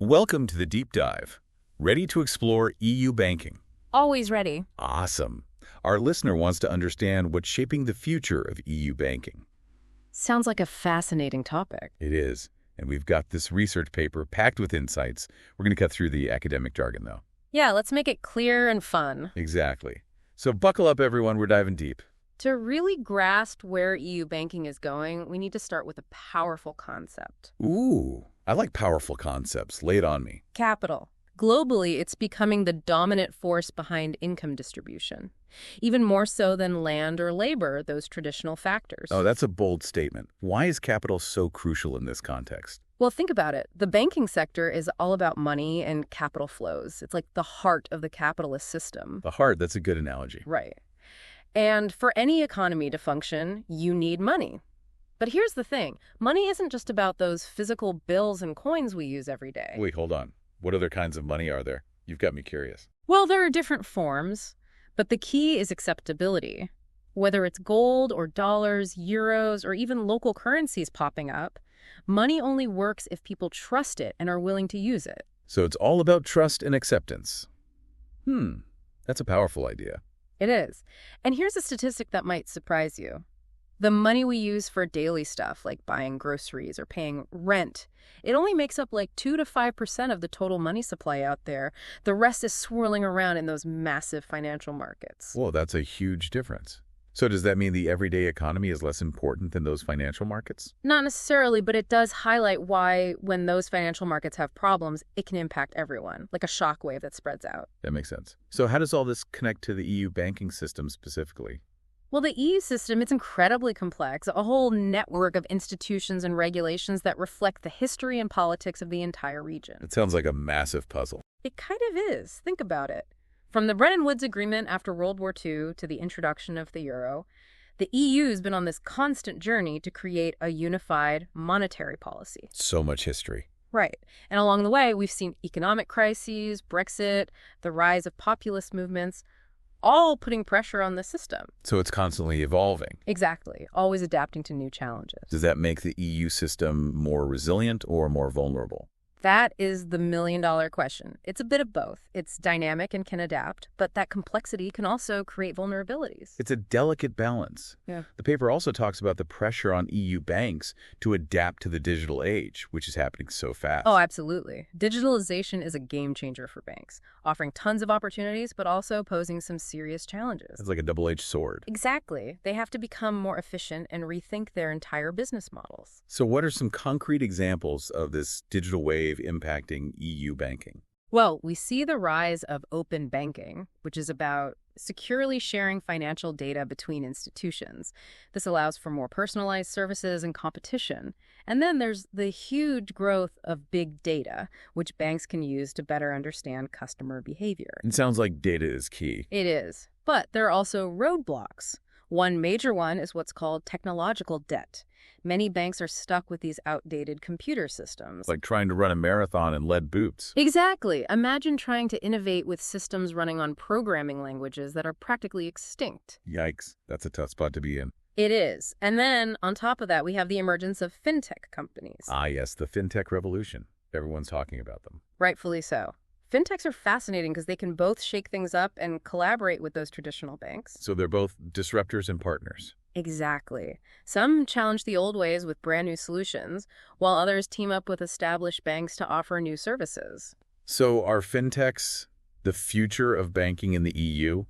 Welcome to the deep dive. Ready to explore EU banking? Always ready. Awesome. Our listener wants to understand what's shaping the future of EU banking. Sounds like a fascinating topic. It is, and we've got this research paper packed with insights. We're going to cut through the academic jargon, though. Yeah, let's make it clear and fun. Exactly. So buckle up, everyone. We're diving deep. To really grasp where EU banking is going, we need to start with a powerful concept. Ooh, I like powerful concepts. Lay it on me. Capital. Globally, it's becoming the dominant force behind income distribution, even more so than land or labor, those traditional factors. Oh, that's a bold statement. Why is capital so crucial in this context? Well, think about it. The banking sector is all about money and capital flows. It's like the heart of the capitalist system. The heart, that's a good analogy. Right. And for any economy to function, you need money. But here's the thing. Money isn't just about those physical bills and coins we use every day. Wait, hold on. What other kinds of money are there? You've got me curious. Well, there are different forms, but the key is acceptability. Whether it's gold or dollars, euros, or even local currencies popping up, money only works if people trust it and are willing to use it. So it's all about trust and acceptance. That's a powerful idea. It is. And here's a statistic that might surprise you. The money we use for daily stuff, like buying groceries or paying rent, it only makes up like 2 to 5% of the total money supply out there. The rest is swirling around in those massive financial markets. Whoa, that's a huge difference. So does that mean the everyday economy is less important than those financial markets? Not necessarily, but it does highlight why when those financial markets have problems, it can impact everyone, like a shockwave that spreads out. That makes sense. So how does all this connect to the EU banking system specifically? Well, the EU system, it's incredibly complex, a whole network of institutions and regulations that reflect the history and politics of the entire region. It sounds like a massive puzzle. It kind of is. Think about it. From the Bretton Woods Agreement after World War II to the introduction of the euro, the EU's been on this constant journey to create a unified monetary policy. So much history. Right. And along the way, we've seen economic crises, Brexit, the rise of populist movements, all putting pressure on the system. So it's constantly evolving. Exactly. Always adapting to new challenges. Does that make the EU system more resilient or more vulnerable? That is the million-dollar question. It's a bit of both. It's dynamic and can adapt, but that complexity can also create vulnerabilities. It's a delicate balance. Yeah. The paper also talks about the pressure on EU banks to adapt to the digital age, which is happening so fast. Oh, absolutely. Digitalization is a game changer for banks, offering tons of opportunities, but also posing some serious challenges. It's like a double-edged sword. Exactly. They have to become more efficient and rethink their entire business models. So what are some concrete examples of this digital wave impacting EU banking? Well, we see the rise of open banking, which is about securely sharing financial data between institutions. This allows for more personalized services and competition. And then there's the huge growth of big data, which banks can use to better understand customer behavior. It sounds like data is key. It is. But there are also roadblocks. One major one is what's called technological debt. Many banks are stuck with these outdated computer systems. Like trying to run a marathon in lead boots. Exactly. Imagine trying to innovate with systems running on programming languages that are practically extinct. Yikes, that's a tough spot to be in. It is. And then, on top of that, we have the emergence of fintech companies. Ah, yes, the fintech revolution. Everyone's talking about them. Rightfully so. Fintechs are fascinating because they can both shake things up and collaborate with those traditional banks. So they're both disruptors and partners. Exactly. Some challenge the old ways with brand new solutions, while others team up with established banks to offer new services. So are fintechs the future of banking in the EU?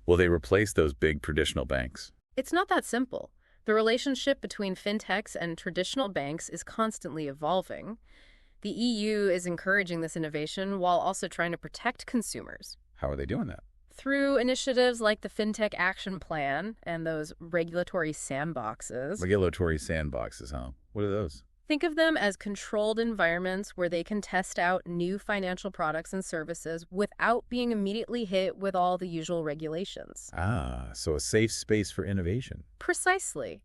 Will they replace those big traditional banks? It's not that simple. The relationship between fintechs and traditional banks is constantly evolving. The EU is encouraging this innovation while also trying to protect consumers. How are they doing that? Through initiatives like the FinTech Action Plan and those regulatory sandboxes. Regulatory sandboxes, huh? What are those? Think of them as controlled environments where they can test out new financial products and services without being immediately hit with all the usual regulations. Ah, so a safe space for innovation. Precisely.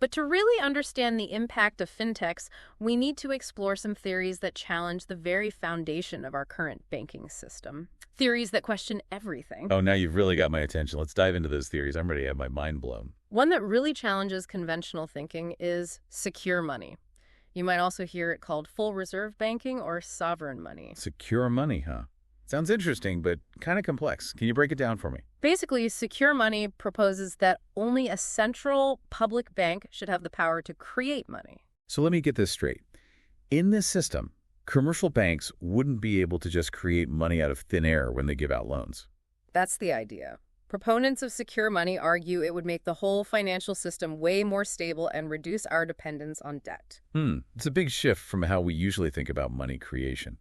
But to really understand the impact of fintechs, we need to explore some theories that challenge the very foundation of our current banking system. Theories that question everything. Oh, now you've really got my attention. Let's dive into those theories. I'm ready to have my mind blown. One that really challenges conventional thinking is secure money. You might also hear it called full reserve banking or sovereign money. Secure money, huh? Sounds interesting, but kind of complex. Can you break it down for me? Basically, secure money proposes that only a central public bank should have the power to create money. So let me get this straight. In this system, commercial banks wouldn't be able to just create money out of thin air when they give out loans. That's the idea. Proponents of secure money argue it would make the whole financial system way more stable and reduce our dependence on debt. It's a big shift from how we usually think about money creation.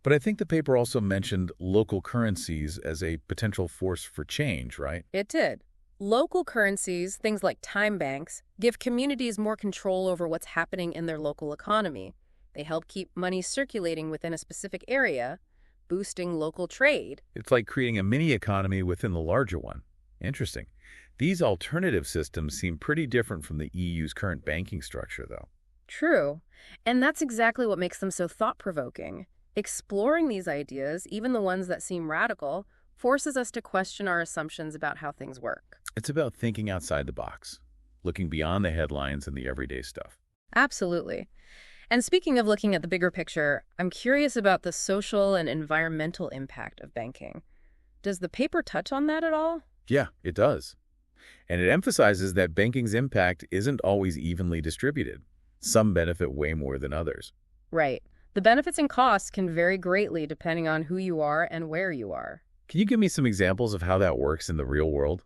But I think the paper also mentioned local currencies as a potential force for change, right? It did. Local currencies, things like time banks, give communities more control over what's happening in their local economy. They help keep money circulating within a specific area, boosting local trade. It's like creating a mini economy within the larger one. Interesting. These alternative systems seem pretty different from the EU's current banking structure, though. True. And that's exactly what makes them so thought-provoking. Exploring these ideas, even the ones that seem radical, forces us to question our assumptions about how things work. It's about thinking outside the box, looking beyond the headlines and the everyday stuff. Absolutely. And speaking of looking at the bigger picture, I'm curious about the social and environmental impact of banking. Does the paper touch on that at all? Yeah, it does. And it emphasizes that banking's impact isn't always evenly distributed. Some benefit way more than others. Right. The benefits and costs can vary greatly depending on who you are and where you are. Can you give me some examples of how that works in the real world?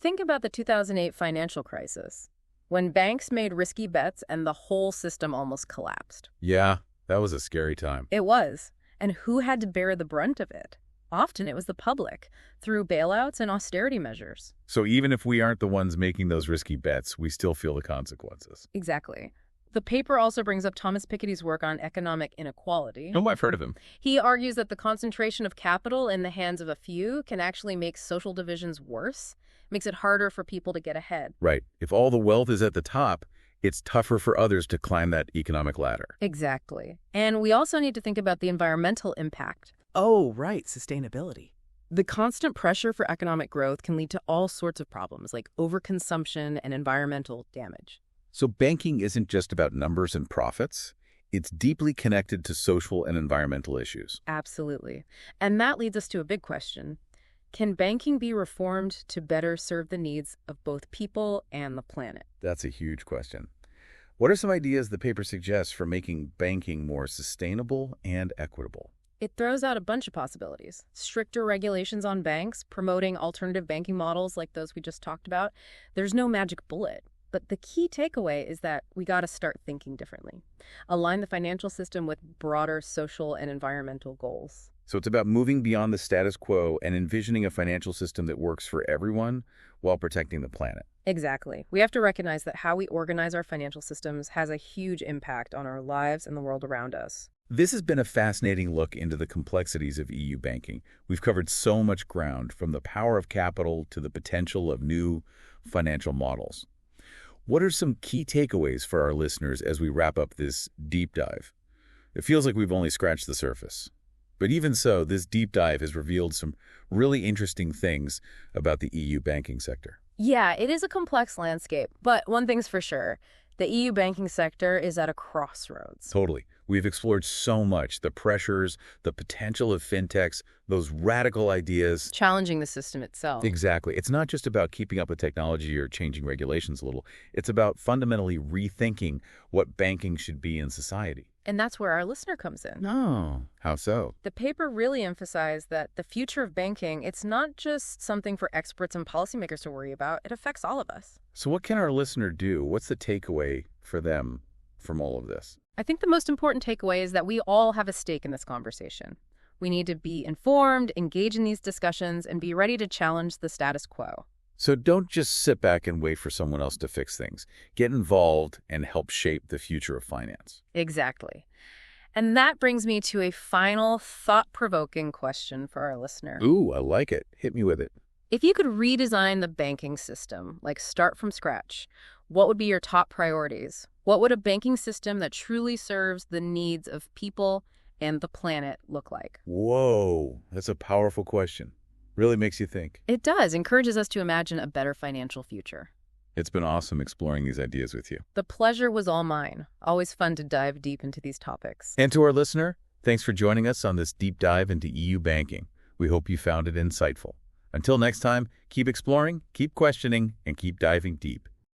Think about the 2008 financial crisis, when banks made risky bets and the whole system almost collapsed. Yeah, that was a scary time. It was. And who had to bear the brunt of it? Often it was the public, through bailouts and austerity measures. So even if we aren't the ones making those risky bets, we still feel the consequences. Exactly. The paper also brings up Thomas Piketty's work on economic inequality. Oh, I've heard of him. He argues that the concentration of capital in the hands of a few can actually make social divisions worse, makes it harder for people to get ahead. Right. If all the wealth is at the top, it's tougher for others to climb that economic ladder. Exactly. And we also need to think about the environmental impact. Oh, right, sustainability. The constant pressure for economic growth can lead to all sorts of problems like overconsumption and environmental damage. So banking isn't just about numbers and profits. It's deeply connected to social and environmental issues. Absolutely. And that leads us to a big question. Can banking be reformed to better serve the needs of both people and the planet? That's a huge question. What are some ideas the paper suggests for making banking more sustainable and equitable? It throws out a bunch of possibilities. Stricter regulations on banks, promoting alternative banking models like those we just talked about. There's no magic bullet. But the key takeaway is that we got to start thinking differently. Align the financial system with broader social and environmental goals. So it's about moving beyond the status quo and envisioning a financial system that works for everyone while protecting the planet. Exactly. We have to recognize that how we organize our financial systems has a huge impact on our lives and the world around us. This has been a fascinating look into the complexities of EU banking. We've covered so much ground, from the power of capital to the potential of new financial models. What are some key takeaways for our listeners as we wrap up this deep dive? It feels like we've only scratched the surface. But even so, this deep dive has revealed some really interesting things about the EU banking sector. Yeah, it is a complex landscape, but one thing's for sure. The EU banking sector is at a crossroads. Totally. We've explored so much: the pressures, the potential of fintechs, those radical ideas. Challenging the system itself. Exactly. It's not just about keeping up with technology or changing regulations a little. It's about fundamentally rethinking what banking should be in society. And that's where our listener comes in. Oh, how so? The paper really emphasized that the future of banking, it's not just something for experts and policymakers to worry about. It affects all of us. So what can our listener do? What's the takeaway for them from all of this? I think the most important takeaway is that we all have a stake in this conversation. We need to be informed, engage in these discussions, and be ready to challenge the status quo. So don't just sit back and wait for someone else to fix things. Get involved and help shape the future of finance. Exactly. And that brings me to a final thought-provoking question for our listener. Ooh, I like it. Hit me with it. If you could redesign the banking system, like start from scratch, what would be your top priorities? What would a banking system that truly serves the needs of people and the planet look like? Whoa, that's a powerful question. Really makes you think. It does. Encourages us to imagine a better financial future. It's been awesome exploring these ideas with you. The pleasure was all mine. Always fun to dive deep into these topics. And to our listener, thanks for joining us on this deep dive into EU banking. We hope you found it insightful. Until next time, keep exploring, keep questioning, and keep diving deep.